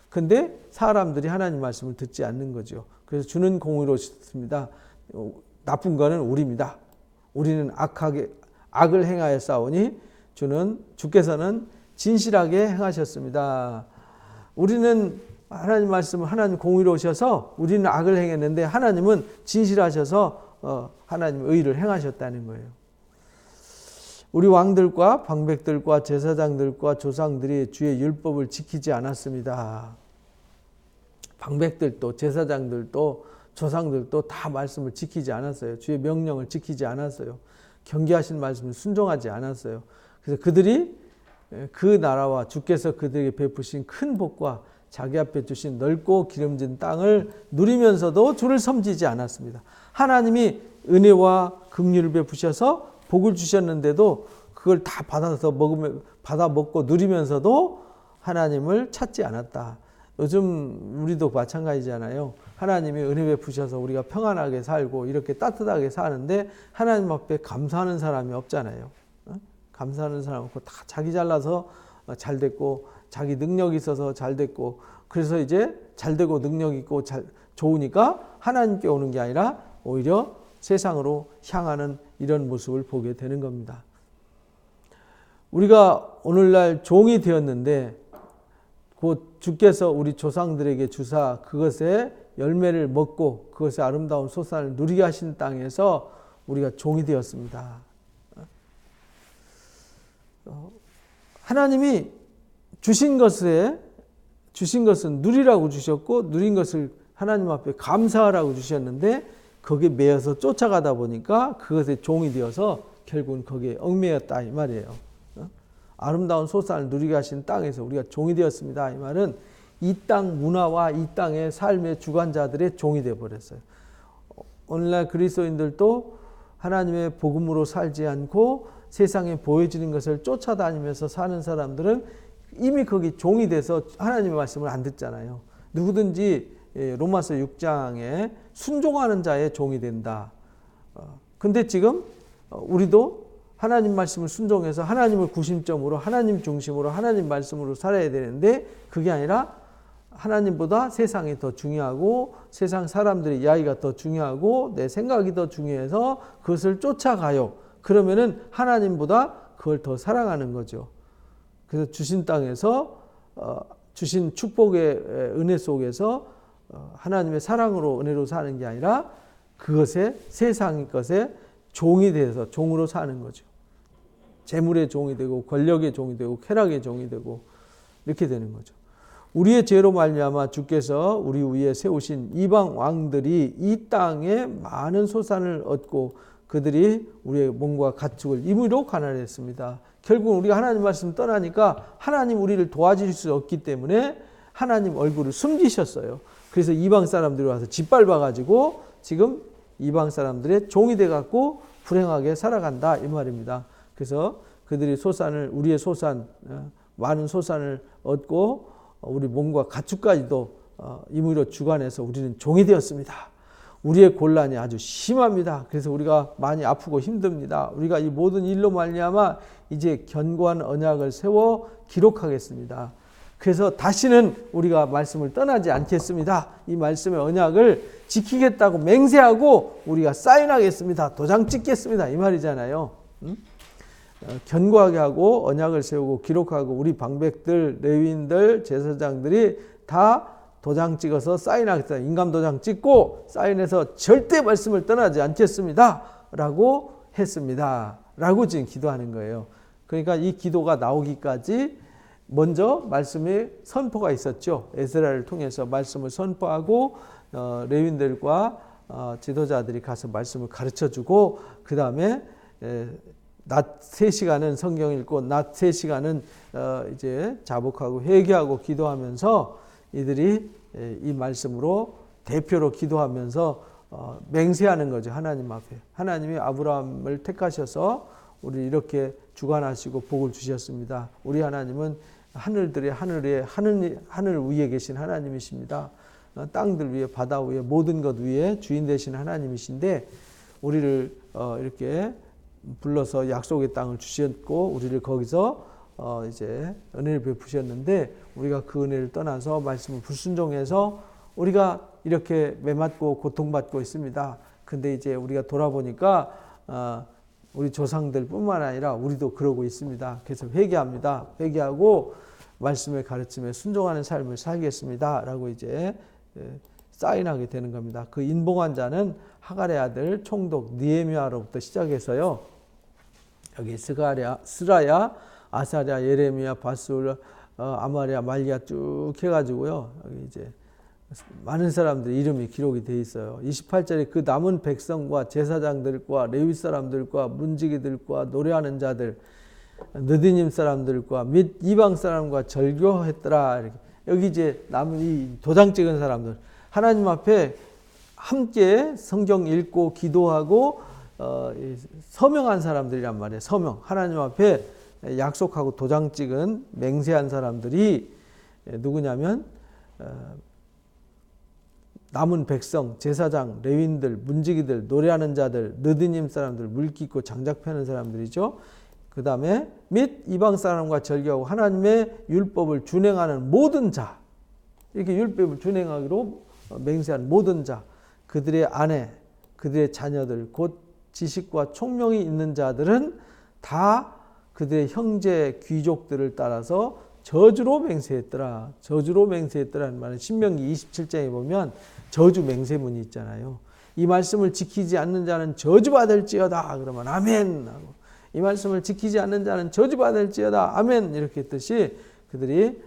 Speaker 1: 근데 사람들이 하나님 말씀을 듣지 않는 거죠. 그래서 주는 공의로우십니다. 나쁜 거는 우리입니다. 우리는 악을 행하여 싸우니 주께서는 진실하게 행하셨습니다. 우리는 하나님 말씀을 하나님 공의로우셔서 우리는 악을 행했는데 하나님은 진실하셔서 하나님 의를 행하셨다는 거예요. 우리 왕들과 방백들과 제사장들과 조상들이 주의 율법을 지키지 않았습니다. 방백들도 제사장들도 조상들도 다 말씀을 지키지 않았어요. 주의 명령을 지키지 않았어요. 경계하신 말씀을 순종하지 않았어요. 그래서 그들이 그 나라와 주께서 그들에게 베푸신 큰 복과 자기 앞에 주신 넓고 기름진 땅을 누리면서도 주를 섬기지 않았습니다. 하나님이 은혜와 긍휼을 베푸셔서 복을 주셨는데도 그걸 다 받아 먹고 누리면서도 하나님을 찾지 않았다. 요즘 우리도 마찬가지잖아요. 하나님이 은혜 베푸셔서 우리가 평안하게 살고 이렇게 따뜻하게 사는데 하나님 앞에 감사하는 사람이 없잖아요. 감사하는 사람 없고 다 자기 잘나서 잘 됐고 자기 능력이 있어서 잘 됐고 그래서 이제 잘 되고 능력 있고 좋으니까 하나님께 오는 게 아니라 오히려 세상으로 향하는 이런 모습을 보게 되는 겁니다. 우리가 오늘날 종이 되었는데 곧 주께서 우리 조상들에게 주사 그것의 열매를 먹고 그것의 아름다운 소산을 누리게 하신 땅에서 우리가 종이 되었습니다. 하나님이 주신 것은 누리라고 주셨고 누린 것을 하나님 앞에 감사하라고 주셨는데 거기에 매여서 쫓아가다 보니까 그것의 종이 되어서 결국은 거기에 얽매였다 이 말이에요. 아름다운 소산을 누리게 하신 땅에서 우리가 종이 되었습니다. 이 말은 이 땅 문화와 이 땅의 삶의 주관자들의 종이 되어버렸어요. 오늘날 그리스도인들도 하나님의 복음으로 살지 않고 세상에 보여지는 것을 쫓아다니면서 사는 사람들은 이미 거기 종이 돼서 하나님의 말씀을 안 듣잖아요. 누구든지 로마서 6장에 순종하는 자의 종이 된다. 근데 지금 우리도 하나님 말씀을 순종해서 하나님을 구심점으로 하나님 중심으로 하나님 말씀으로 살아야 되는데 그게 아니라 하나님보다 세상이 더 중요하고 세상 사람들의 이야기가 더 중요하고 내 생각이 더 중요해서 그것을 쫓아가요. 그러면은 하나님보다 그걸 더 사랑하는 거죠. 그래서 주신 땅에서 주신 축복의 은혜 속에서 하나님의 사랑으로 은혜로 사는 게 아니라 그것에 세상의 것에 종이 돼서 종으로 사는 거죠. 재물의 종이 되고 권력의 종이 되고 쾌락의 종이 되고 이렇게 되는 거죠. 우리의 죄로 말미암아 주께서 우리 위에 세우신 이방 왕들이 이 땅에 많은 소산을 얻고 그들이 우리의 몸과 가축을 임의로 가난했습니다. 결국 우리가 하나님 말씀 떠나니까 하나님 우리를 도와줄 수 없기 때문에 하나님 얼굴을 숨기셨어요. 그래서 이방 사람들이 와서 짓밟아 가지고 지금 이방 사람들의 종이 돼 갖고 불행하게 살아간다 이 말입니다. 그래서 그들이 소산을 우리의 소산 많은 소산을 얻고 우리 몸과 가축까지도 임의로 주관해서 우리는 종이 되었습니다. 우리의 곤란이 아주 심합니다. 그래서 우리가 많이 아프고 힘듭니다. 우리가 이 모든 일로 말미암아 이제 견고한 언약을 세워 기록하겠습니다. 그래서 다시는 우리가 말씀을 떠나지 않겠습니다. 이 말씀의 언약을 지키겠다고 맹세하고 우리가 사인하겠습니다. 도장 찍겠습니다. 이 말이잖아요. 견고하게 하고 언약을 세우고 기록하고 우리 방백들, 레위인들, 제사장들이 다 도장 찍어서 사인하겠다. 인감 도장 찍고 사인해서 절대 말씀을 떠나지 않겠습니다. 라고 했습니다. 라고 지금 기도하는 거예요. 그러니까 이 기도가 나오기까지 먼저 말씀의 선포가 있었죠. 에스라를 통해서 말씀을 선포하고 레위인들과 지도자들이 가서 말씀을 가르쳐주고 그 다음에 낮 3시간은 성경 읽고 낮 3시간은 이제 자복하고 회개하고 기도하면서 이들이 이 말씀으로 대표로 기도하면서 맹세하는 거죠. 하나님 앞에. 하나님이 아브라함을 택하셔서 우리 이렇게 주관하시고 복을 주셨습니다. 우리 하나님은 하늘들의 하늘 위에 계신 하나님이십니다. 땅들 위에 바다 위에 모든 것 위에 주인 되신 하나님이신데 우리를 이렇게 불러서 약속의 땅을 주셨고 우리를 거기서 이제 은혜를 베푸셨는데 우리가 그 은혜를 떠나서 말씀을 불순종해서 우리가 이렇게 매맞고 고통받고 있습니다. 근데 이제 우리가 돌아보니까 우리 조상들 뿐만 아니라 우리도 그러고 있습니다. 그래서 회개합니다. 회개하고 말씀의 가르침에 순종하는 삶을 살겠습니다. 라고 이제 사인하게 되는 겁니다. 그 인봉한 자는 하갈의 아들 총독 느헤미야로부터 시작해서요. 여기 스라야, 아사랴, 예레미야, 바술, 아마랴, 말리야 쭉 해가지고요. 여기 이제 많은 사람들 이름이 기록이 돼 있어요. 28절에 그 남은 백성과 제사장들과 레위 사람들과 문지기들과 노래하는 자들, 느디님 사람들과 및 이방 사람과 절교했더라. 이렇게. 여기 이제 남은 이 도장 찍은 사람들, 하나님 앞에 함께 성경 읽고 기도하고 서명한 사람들이란 말이에요. 서명. 하나님 앞에 약속하고 도장 찍은 맹세한 사람들이 누구냐면 남은 백성, 제사장, 레위인들, 문지기들, 노래하는 자들, 느디님 사람들, 물깃고 장작 패는 사람들이죠. 그 다음에 및 이방 사람과 절교하고 하나님의 율법을 준행하는 모든 자, 이렇게 율법을 준행하기로 맹세한 모든 자, 그들의 아내, 그들의 자녀들, 곧 지식과 총명이 있는 자들은 다 그들의 형제 귀족들을 따라서 저주로 맹세했더라. 저주로 맹세했더라는 말은 신명기 27장에 보면 저주 맹세문이 있잖아요. 이 말씀을 지키지 않는 자는 저주받을지어다. 그러면 아멘 하고 이 말씀을 지키지 않는 자는 저주받을지어다. 아멘 이렇게 했듯이 그들이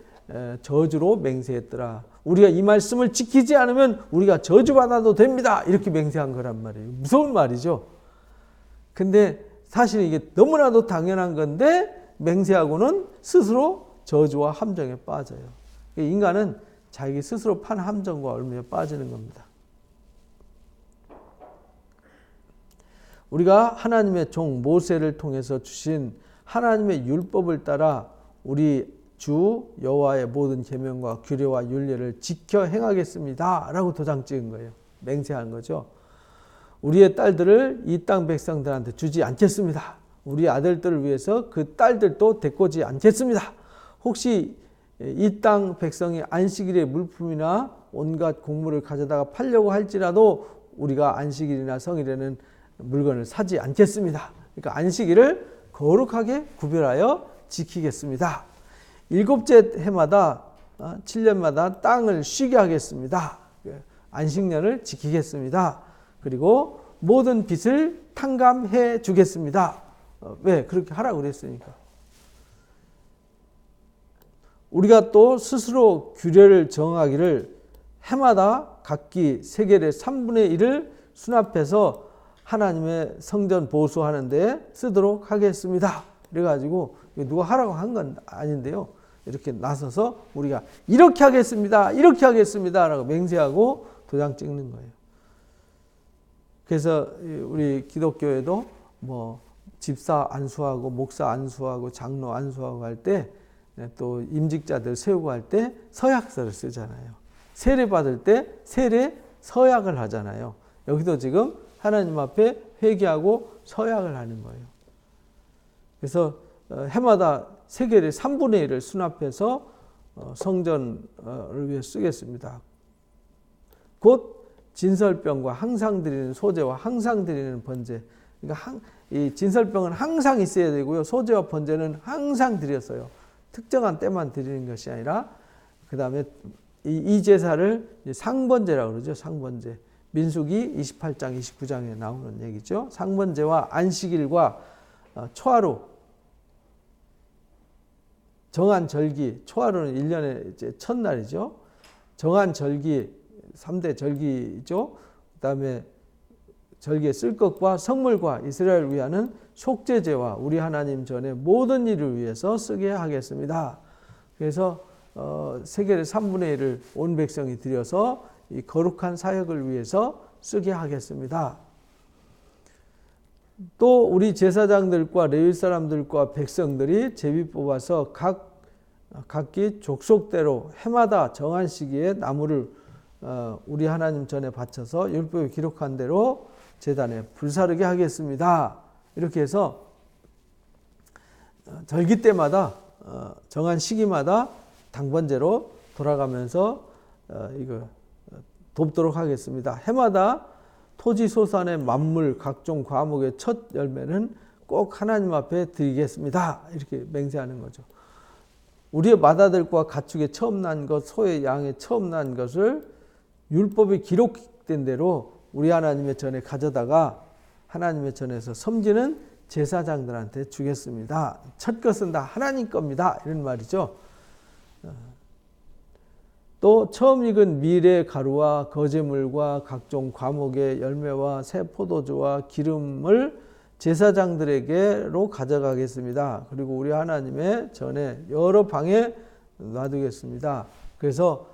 Speaker 1: 저주로 맹세했더라. 우리가 이 말씀을 지키지 않으면 우리가 저주받아도 됩니다. 이렇게 맹세한 거란 말이에요. 무서운 말이죠. 근데 사실 이게 너무나도 당연한 건데 맹세하고는 스스로 저주와 함정에 빠져요. 인간은 자기 스스로 판 함정과 얼마에 빠지는 겁니다. 우리가 하나님의 종 모세를 통해서 주신 하나님의 율법을 따라 우리 주 여호와의 모든 계명과 규례와 율례를 지켜 행하겠습니다. 라고 도장 찍은 거예요. 맹세한 거죠. 우리의 딸들을 이 땅 백성들한테 주지 않겠습니다. 우리 아들들을 위해서 그 딸들도 데꼬지 않겠습니다. 혹시 이 땅 백성이 안식일에 물품이나 온갖 곡물을 가져다가 팔려고 할지라도 우리가 안식일이나 성일에는 물건을 사지 않겠습니다. 그러니까 안식일을 거룩하게 구별하여 지키겠습니다. 7째 해마다 7년마다 땅을 쉬게 하겠습니다. 안식년을 지키겠습니다. 그리고 모든 빚을 탕감해 주겠습니다. 왜? 그렇게 하라고 그랬으니까. 우리가 또 스스로 규례를 정하기를 해마다 각기 세겔의 3분의 1을 수납해서 하나님의 성전 보수하는 데 쓰도록 하겠습니다. 그래가지고 누가 하라고 한 건 아닌데요. 이렇게 나서서 우리가 이렇게 하겠습니다. 이렇게 하겠습니다. 라고 맹세하고 도장 찍는 거예요. 그래서 우리 기독교에도 뭐 집사 안수하고 목사 안수하고 장로 안수하고 할 때 또 임직자들 세우고 할 때 서약서를 쓰잖아요. 세례 받을 때 세례 서약을 하잖아요. 여기도 지금 하나님 앞에 회개하고 서약을 하는 거예요. 그래서 해마다 세겔의 3분의 1을 수납해서 성전을 위해 쓰겠습니다. 곧 진설병과 항상 드리는 소제와 항상 드리는 번제. 그러니까 이 진설병은 항상 있어야 되고요. 소제와 번제는 항상 드렸어요. 특정한 때만 드리는 것이 아니라 그 다음에 이 제사를 상번제라고 그러죠. 상번제. 민수기 28장 29장에 나오는 얘기죠. 상번제와 안식일과 초하루, 정한 절기, 초하루는 1년의 이제 첫날이죠. 정한 절기, 3대 절기죠. 그 다음에 절기에 쓸 것과 성물과 이스라엘을 위하는 속죄제와 우리 하나님 전에 모든 일을 위해서 쓰게 하겠습니다. 그래서 세겔의 3분의 1을 온 백성이 드려서 이 거룩한 사역을 위해서 쓰게 하겠습니다. 또 우리 제사장들과 레위 사람들과 백성들이 제비 뽑아서 각기 족속대로 해마다 정한 시기에 나무를 우리 하나님 전에 바쳐서 율법에 기록한 대로 제단에 불사르게 하겠습니다. 이렇게 해서 절기 때마다 정한 시기마다 당번제로 돌아가면서 이거 돕도록 하겠습니다. 해마다 토지 소산의 만물 각종 과목의 첫 열매는 꼭 하나님 앞에 드리겠습니다. 이렇게 맹세하는 거죠. 우리의 맏아들과 가축의 처음 난 것, 소의 양의 처음 난 것을 율법에 기록된 대로 우리 하나님의 전에 가져다가 하나님의 전에서 섬기는 제사장들한테 주겠습니다. 첫 것은 다 하나님 겁니다. 이런 말이죠. 또 처음 익은 밀의 가루와 거제물과 각종 과목의 열매와 새 포도주와 기름을 제사장들에게로 가져가겠습니다. 그리고 우리 하나님의 전에 여러 방에 놔두겠습니다. 그래서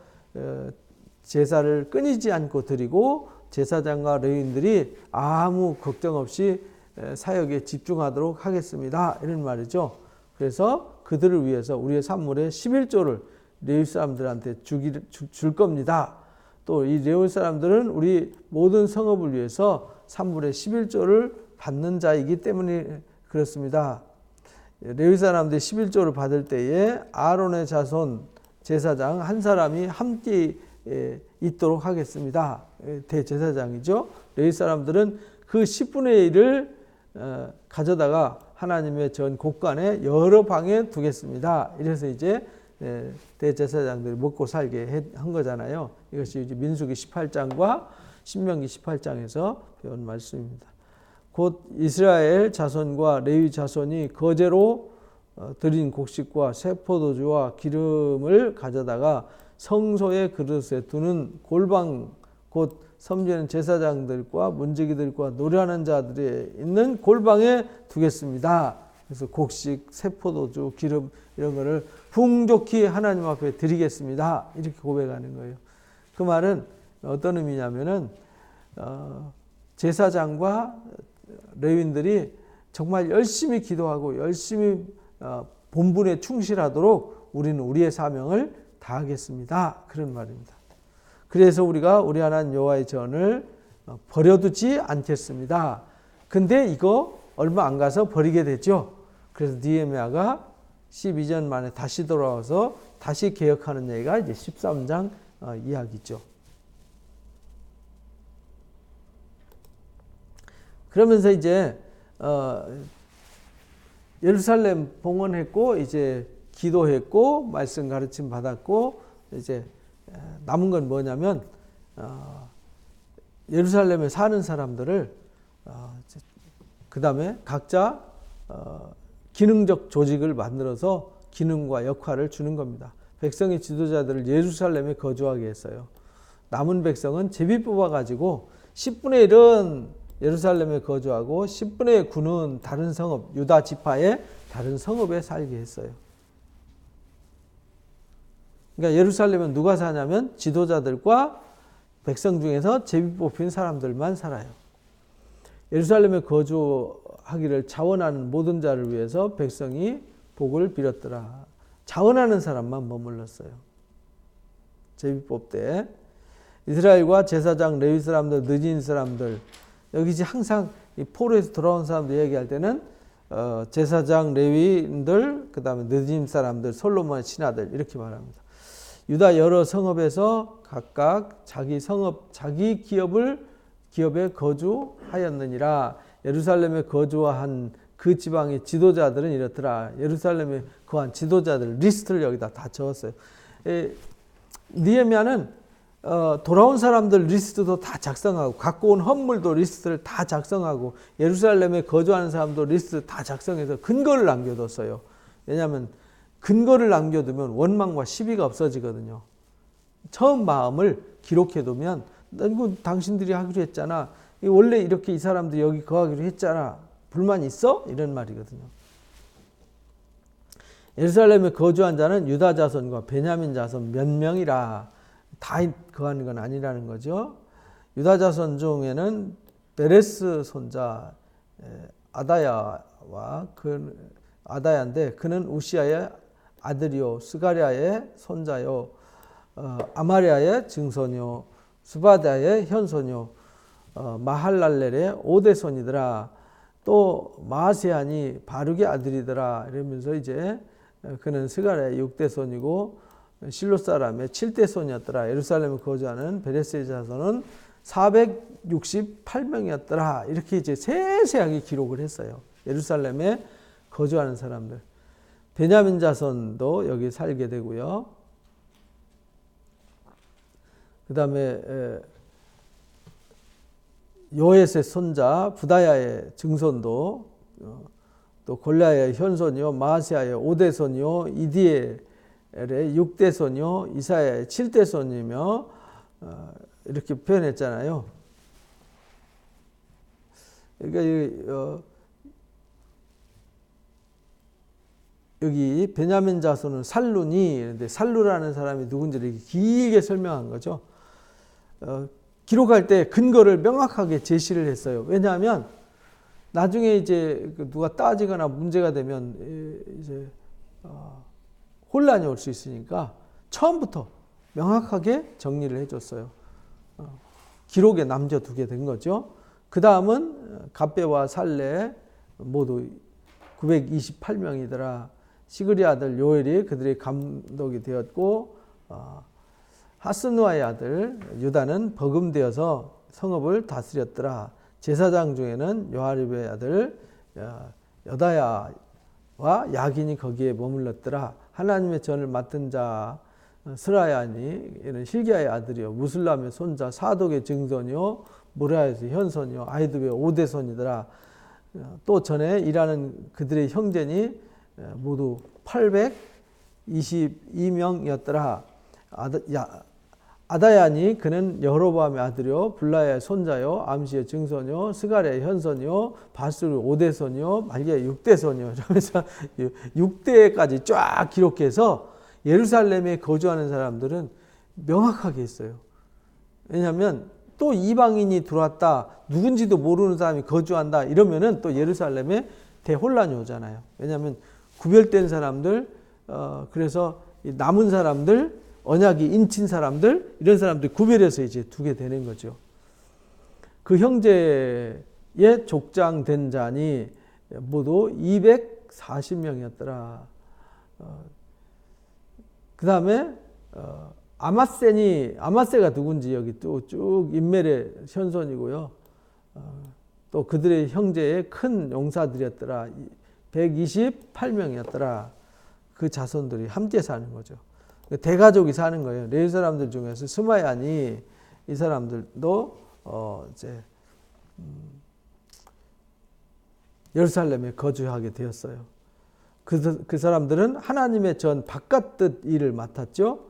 Speaker 1: 제사를 끊이지 않고 드리고 제사장과 레위인들이 아무 걱정 없이 사역에 집중하도록 하겠습니다. 이런 말이죠. 그래서 그들을 위해서 우리의 산물의 11조를 레위 사람들한테 줄 겁니다. 또 이 레위 사람들은 우리 모든 성업을 위해서 산물의 11조를 받는 자이기 때문에 그렇습니다. 레위 사람들이 11조를 받을 때에 아론의 자손 제사장 한 사람이 함께 있도록 하겠습니다. 대제사장이죠. 레위 사람들은 그 10분의 1을 가져다가 하나님의 전 곳간에 여러 방에 두겠습니다. 이래서 이제 대제사장들이 먹고 살게 한 거잖아요. 이것이 이제 민수기 18장과 신명기 18장에서 배운 말씀입니다. 곧 이스라엘 자손과 레위 자손이 거제로 드린 곡식과 새 포도주와 기름을 가져다가 성소의 그릇에 두는 골방 곧 섬기는 제사장들과 문지기들과 노래하는 자들이 있는 골방에 두겠습니다. 그래서 곡식, 새 포도주, 기름 이런 거를 풍족히 하나님 앞에 드리겠습니다. 이렇게 고백하는 거예요. 그 말은 어떤 의미냐면은 제사장과 레위인들이 정말 열심히 기도하고 열심히 본분에 충실하도록 우리는 우리의 사명을 다하겠습니다. 그런 말입니다. 그래서 우리가 우리 하나님 여호와의 전을 버려두지 않겠습니다. 근데 이거 얼마 안 가서 버리게 됐죠. 그래서 느헤미야가 12년 만에 다시 돌아와서 다시 개혁하는 얘기가 이제 13장 이야기죠. 그러면서 이제 예루살렘 봉헌했고 이제 기도했고 말씀 가르침 받았고 이제 남은 건 뭐냐면 예루살렘에 사는 사람들을 그 다음에 각자 기능적 조직을 만들어서 기능과 역할을 주는 겁니다. 백성의 지도자들을 예루살렘에 거주하게 했어요. 남은 백성은 제비 뽑아가지고 10분의 1은 예루살렘에 거주하고 10분의 9는 다른 성읍, 유다 지파의 다른 성읍에 살게 했어요. 그러니까 예루살렘은 누가 사냐면 지도자들과 백성 중에서 제비 뽑힌 사람들만 살아요. 예루살렘에 거주하기를 자원하는 모든 자를 위해서 백성이 복을 빌었더라. 자원하는 사람만 머물렀어요. 제비 뽑대. 이스라엘과 제사장, 레위 사람들, 늦은 사람들, 여기 이제 항상 이 포로에서 돌아온 사람들 얘기할 때는 제사장, 레위인들, 그 다음에 늦은 사람들, 솔로몬의 신하들 이렇게 말합니다. 유다 여러 성읍에서 각각 자기 성읍, 자기 기업에 거주하였느니라. 예루살렘에 거주한 그 지방의 지도자들은 이렇더라. 예루살렘에 거한 지도자들 리스트를 여기다 다 적었어요. 느헤미야는 돌아온 사람들 리스트도 다 작성하고 갖고 온 헌물도 리스트를 다 작성하고 예루살렘에 거주하는 사람도 리스트 다 작성해서 근거를 남겨뒀어요. 왜냐하면 근거를 남겨두면 원망과 시비가 없어지거든요. 처음 마음을 기록해두면 이거 당신들이 하기로 했잖아. 원래 이렇게 이 사람들이 여기 거하기로 했잖아. 불만 있어? 이런 말이거든요. 예루살렘에 거주한 자는 유다 자손과 베냐민 자손 몇 명이라. 다 거하는 건 아니라는 거죠. 유다 자손 중에는 베레스 손자 아다야와 아다야인데 그는 우시아의 아들이요 스가랴의 손자요 아마리아의 증손요 스바다의 현손요 마할랄렐의 오대손이더라. 또 마세안이 바룩의 아들이더라. 이러면서 이제 그는 스가랴의 6대손이고 실로 사람의 7대손이었더라. 예루살렘에 거주하는 베레스의 자손은 468명이었더라. 이렇게 이제 세세하게 기록을 했어요. 예루살렘에 거주하는 사람들. 베냐민 자손도 여기 살게 되고요. 그 다음에 요엣의 손자 부다야의 증손도 또 골라야의 현손이요 마아세아의 5대손이요 이디엘의 6대손이요 이사야의 7대손이며 이렇게 표현했잖아요. 그러니까 여기 베냐민 자손은 살루니, 근데 살루라는 사람이 누군지를 이렇게 길게 설명한 거죠. 기록할 때 근거를 명확하게 제시를 했어요. 왜냐하면 나중에 이제 누가 따지거나 문제가 되면 이제 혼란이 올 수 있으니까 처음부터 명확하게 정리를 해줬어요. 기록에 남겨두게 된 거죠. 그 다음은 갑배와 살레 모두 928명이더라. 시그리 아들 요엘이 그들의 감독이 되었고 하스누아의 아들 유다는 버금되어서 성읍을 다스렸더라. 제사장 중에는 요하립의 아들 여다야와 야긴이 거기에 머물렀더라. 하나님의 전을 맡은 자 스라야니 이는 실기야의 아들이요 무슬람의 손자 사독의 증손이요 모라에서 현손이요 아이두의 5대손이더라. 또 전에 일하는 그들의 형제니 모두 822명이었더라. 아다야니 그는 여로보암의 아들이요 블라야의 손자요 암시의 증손이요 스가랴의 현손이요 바스의 5대손이요 말기야의 6대손이요. 그래서 6대까지 쫙 기록해서 예루살렘에 거주하는 사람들은 명확하게 했어요. 왜냐하면 또 이방인이 들어왔다 누군지도 모르는 사람이 거주한다 이러면은 또 예루살렘에 대혼란이 오잖아요. 왜냐하면 구별된 사람들 그래서 남은 사람들 언약이 인친 사람들 이런 사람들 구별해서 이제 두게 되는 거죠. 그 형제의 족장된 자니 모두 240명이었더라. 그 다음에 아마세가 누군지 여기 쭉 인멜의 현손이고요. 또 그들의 형제의 큰 용사들이었더라. 128명이었더라. 그 자손들이 함께 사는 거죠. 대가족이 사는 거예요. 레위 사람들 중에서 스마야니 이 사람들도 이제 예루살렘에 거주하게 되었어요. 그 사람들은 하나님의 전 바깥 뜻 일을 맡았죠.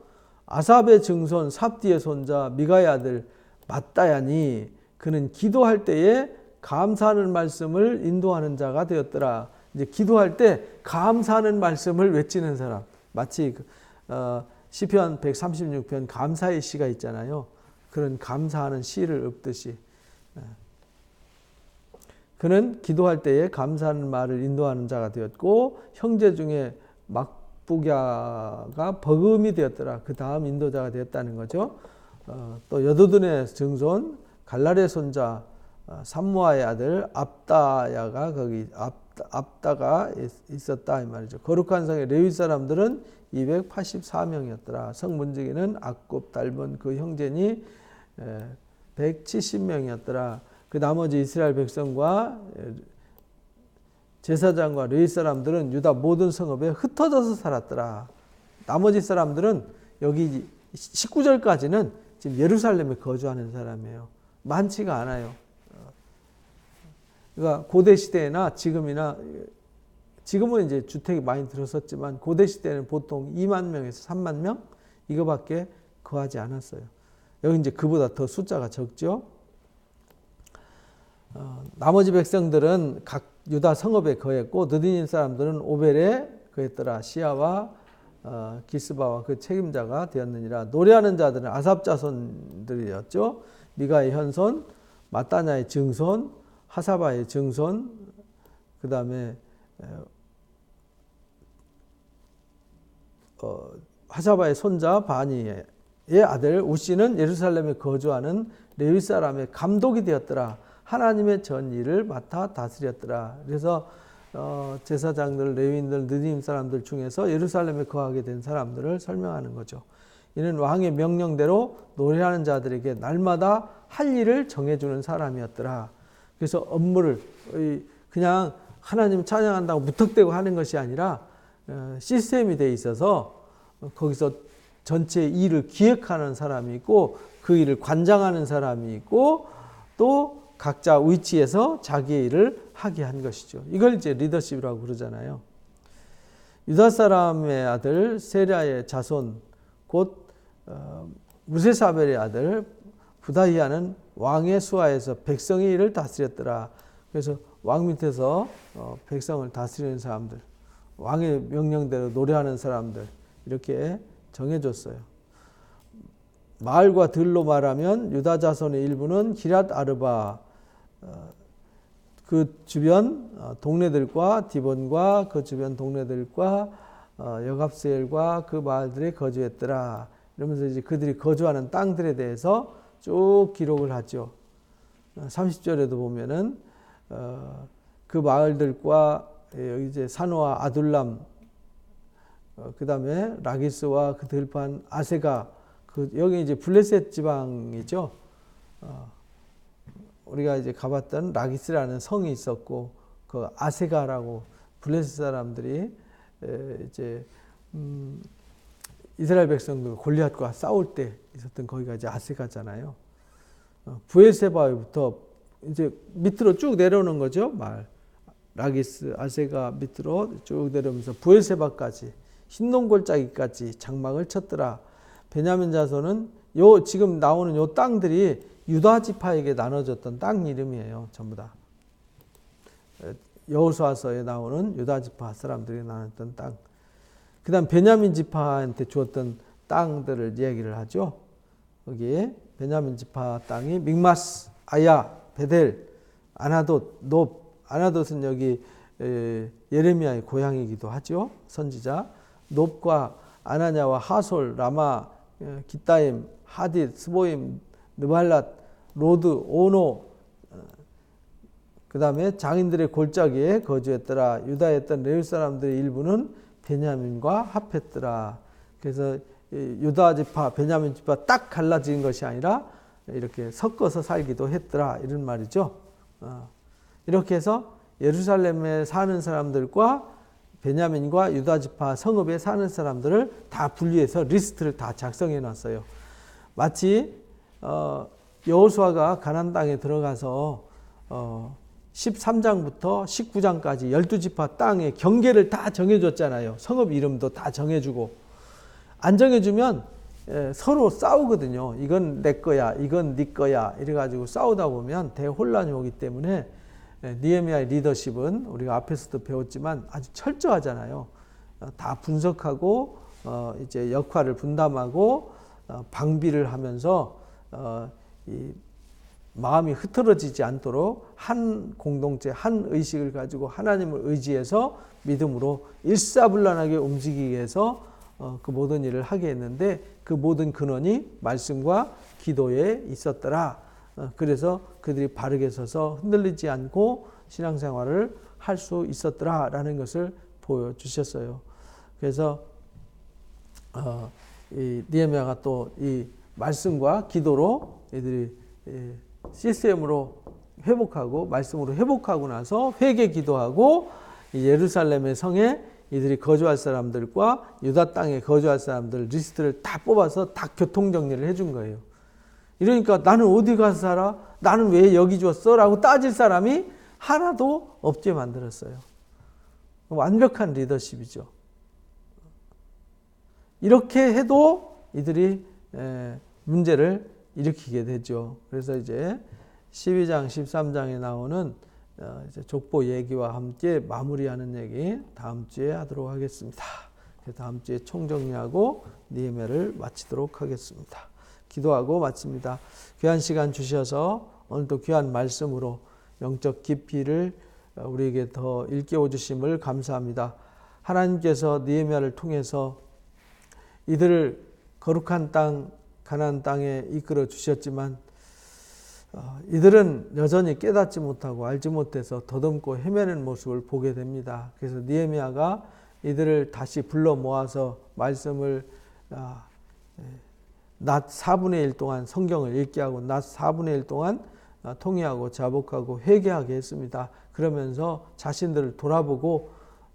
Speaker 1: 아삽의 증손 삽디의 손자 미가의 아들 마따야니 그는 기도할 때에 감사하는 말씀을 인도하는 자가 되었더라. 이제 기도할 때 감사하는 말씀을 외치는 사람. 마치 시편 136편 감사의 시가 있잖아요. 그런 감사하는 시를 읊듯이. 그는 기도할 때에 감사하는 말을 인도하는 자가 되었고 형제 중에 막부갸가 버금이 되었더라. 그 다음 인도자가 되었다는 거죠. 또 여도둔의 증손 갈랄의 손자 삼무아의 아들 압다야가 거기 압다가 있었다 이 말이죠. 거룩한 성의 레위 사람들은 284명이었더라. 성 문지기는 악곱 달본 그 형제니 170명이었더라. 그 나머지 이스라엘 백성과 제사장과 레위 사람들은 유다 모든 성읍에 흩어져서 살았더라. 나머지 사람들은 여기 19절까지는 지금 예루살렘에 거주하는 사람이에요. 많지가 않아요. 그러니까 고대 시대나 지금은 이제 주택이 많이 들어섰지만 고대 시대는 보통 2만 명에서 3만 명 이거밖에 거하지 않았어요. 여기 이제 그보다 더 숫자가 적죠. 나머지 백성들은 각 유다 성읍에 거했고 느디님 사람들은 오벨에 거했더라. 시아와 기스바와 그 책임자가 되었느니라. 노래하는 자들은 아삽 자손들이었죠. 미가의 현손, 마따냐의 증손, 하사바의 증손, 그 다음에 하사바의 손자 바니의 아들 우시는 예루살렘에 거주하는 레위 사람의 감독이 되었더라. 하나님의 전 일을 맡아 다스렸더라. 그래서 제사장들, 레위인들, 느디님 사람들 중에서 예루살렘에 거하게 된 사람들을 설명하는 거죠. 이는 왕의 명령대로 노래하는 자들에게 날마다 할 일을 정해주는 사람이었더라. 그래서 업무를 그냥 하나님 찬양한다고 무턱대고 하는 것이 아니라 시스템이 돼 있어서 거기서 전체 일을 기획하는 사람이 있고 그 일을 관장하는 사람이 있고 또 각자 위치에서 자기의 일을 하게 한 것이죠. 이걸 이제 리더십이라고 그러잖아요. 유다 사람의 아들 세랴의 자손 곧 무세사벨의 아들 부다히야는 왕의 수하에서 백성의 일을 다스렸더라. 그래서 왕 밑에서 백성을 다스리는 사람들, 왕의 명령대로 노래하는 사람들 이렇게 정해줬어요. 마을과 들로 말하면 유다 자손의 일부는 기랏 아르바 그 주변 동네들과 디본과 그 주변 동네들과 여갑세엘과 그 마을들에 거주했더라. 이러면서 이제 그들이 거주하는 땅들에 대해서 쭉 기록을 하죠. 30절에도 보면은 그 마을들과 여기 이제 산호와 아둘람 그 다음에 라기스와 그 들판 아세가 여기 이제 블레셋 지방이죠. 우리가 이제 가봤던 라기스라는 성이 있었고 그 아세가라고 블레셋 사람들이 이제 이스라엘 백성들 골리앗과 싸울 때 있었던 거기가 이제 아세가잖아요. 브엘세바부터 이제 밑으로 쭉 내려오는 거죠. 말 라기스 아세가 밑으로 쭉 내려오면서 브엘세바까지 흰동골짜기까지 장막을 쳤더라. 베냐민 자손은 지금 나오는 요 땅들이 유다 지파에게 나눠졌던 땅 이름이에요. 전부 다. 여호수아서에 나오는 유다 지파 사람들이 나눴던 땅. 그 다음 베냐민 지파한테 주었던 땅들을 이야기를 하죠. 거기에 베냐민 지파 땅이 믹마스, 아야, 베델, 아나돗, 높. 아나돗은 여기 예레미야의 고향이기도 하죠. 선지자. 높과 아나냐와 하솔, 라마, 기타임, 하딧, 스보임, 느발랏, 로드, 오노, 그 다음에 장인들의 골짜기에 거주했더라. 유다에 있던 레위 사람들의 일부는 베냐민과 합했더라. 그래서 유다 지파, 베냐민 지파 딱 갈라진 것이 아니라 이렇게 섞어서 살기도 했더라 이런 말이죠. 이렇게 해서 예루살렘에 사는 사람들과 베냐민과 유다 지파 성읍에 사는 사람들을 다 분리해서 리스트를 다 작성해 놨어요. 마치 여호수아가 가나안 땅에 들어가서 13장부터 19장까지 12지파 땅의 경계를 다 정해줬잖아요. 성읍 이름도 다 정해주고. 안 정해주면 서로 싸우거든요. 이건 내 거야, 이건 네 거야 이래가지고 싸우다 보면 대혼란이 오기 때문에 느헤미야의 리더십은 우리가 앞에서도 배웠지만 아주 철저하잖아요. 다 분석하고 이제 역할을 분담하고 방비를 하면서 이 마음이 흐트러지지 않도록 한 공동체, 한 의식을 가지고 하나님을 의지해서 믿음으로 일사불란하게 움직이기 위해서 그 모든 일을 하게 했는데 그 모든 근원이 말씀과 기도에 있었더라. 그래서 그들이 바르게 서서 흔들리지 않고 신앙생활을 할 수 있었더라라는 것을 보여주셨어요. 그래서 이 느헤미야가 또 이 말씀과 기도로 이들이 시스템으로 회복하고 말씀으로 회복하고 나서 회개 기도하고 예루살렘의 성에 이들이 거주할 사람들과 유다 땅에 거주할 사람들 리스트를 다 뽑아서 다 교통정리를 해준 거예요. 이러니까 나는 어디 가서 살아? 나는 왜 여기 줬어? 라고 따질 사람이 하나도 없게 만들었어요. 완벽한 리더십이죠. 이렇게 해도 이들이 문제를 일으키게 되죠. 그래서 이제 12장, 13장에 나오는 이제 족보 얘기와 함께 마무리하는 얘기 다음 주에 하도록 하겠습니다. 다음 주에 총정리하고 느헤미야를 마치도록 하겠습니다. 기도하고 마칩니다. 귀한 시간 주셔서 오늘도 귀한 말씀으로 영적 깊이를 우리에게 더 일깨워 주심을 감사합니다. 하나님께서 느헤미야를 통해서 이들을 거룩한 땅 가나안 땅에 이끌어 주셨지만 이들은 여전히 깨닫지 못하고 알지 못해서 더듬고 헤매는 모습을 보게 됩니다. 그래서 느헤미야가 이들을 다시 불러 모아서 말씀을 낮 4분의 1 동안 성경을 읽게 하고 낮 4분의 1 동안 통회하고 자복하고 회개하게 했습니다. 그러면서 자신들을 돌아보고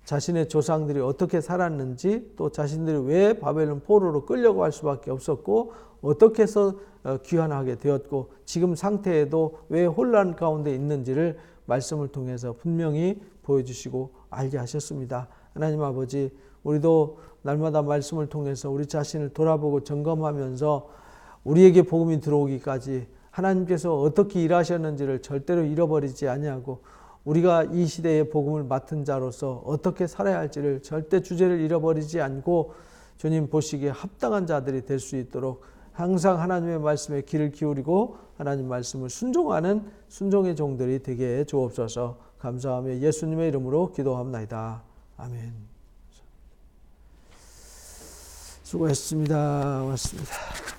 Speaker 1: 자신의 조상들이 어떻게 살았는지 또 자신들이 왜 바벨론 포로로 끌려갈 수밖에 없었고 어떻게 해서 귀환하게 되었고 지금 상태에도 왜 혼란 가운데 있는지를 말씀을 통해서 분명히 보여주시고 알게 하셨습니다. 하나님 아버지, 우리도 날마다 말씀을 통해서 우리 자신을 돌아보고 점검하면서 우리에게 복음이 들어오기까지 하나님께서 어떻게 일하셨는지를 절대로 잃어버리지 아니하고 우리가 이 시대의 복음을 맡은 자로서 어떻게 살아야 할지를 절대 주제를 잃어버리지 않고 주님 보시기에 합당한 자들이 될 수 있도록 항상 하나님의 말씀에 귀를 기울이고 하나님 말씀을 순종하는 순종의 종들이 되게 해 주옵소서. 감사하며 예수님의 이름으로 기도합나이다. 아멘. 수고했습니다. 고맙습니다.